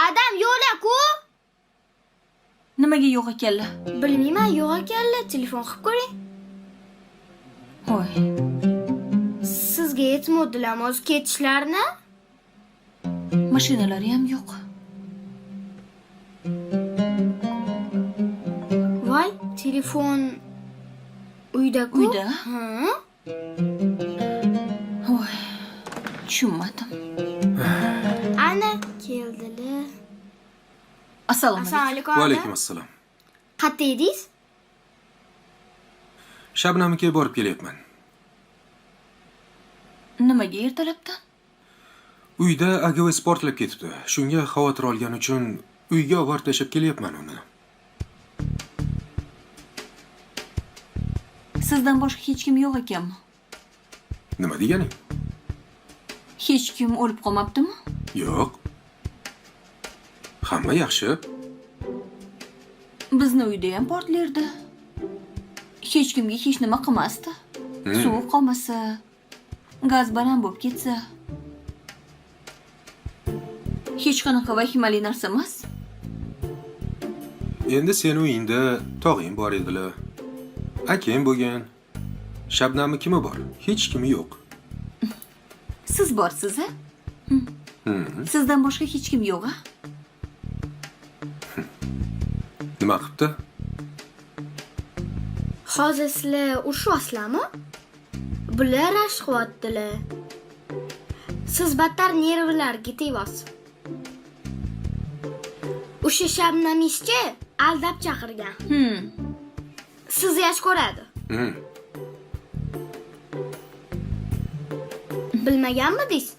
Adam yo'q-ku. Nimaga yo'q ekanlar? Bilmayman, yo'q ekanlar. Telefon qilib ko'ring. Voy, Sizga yetmadilarmi o'z ketishlarini? mashinalari ham yo'q. Voy, telefon uyda-ku. Uyda? Ha? Voy, tushunmadim. Ana keldilar. Assalomu Assalomu alaykum. alaykum. Va alaykum assalom. Qayerda edingiz? Shabnamga borib kelyapman. Nimaga ertalabdan? Uyda agavay sportlab ketibdi. Shunga xavotir olgani uchun uyga olib borib tashlab kelyapman uni. Sizdan boshqa hech kim yo'q ekanmi? Nima deganing? Hech kim o'lib qolmabdimi? Yo'q. Hamma yaxshi. Bizni uyda ham portlerdi. Hech kimga hech nima qilmasdi. Suv qolmasa, gaz baland bo'lib ketsa. Hech qanaqa vahimali narsa emas. Endi sen uyingda tog'ing bor edilar. Akang bo'lgan. Shabnamni kimi bor? Hech kimi yo'q. Siz borsiz, a? Sizdan boshqa hech kim yo'q, a? Nima qilibdi? Hozir sizlar urushyapsizlarmi? Bular rashk qilyaptilar. Siz battar nervlarga tegyapsiz. O'sha Shabnam ishchi aldab chaqirgan. Sizni yaxshi ko'radi. Bilmaganmidingiz?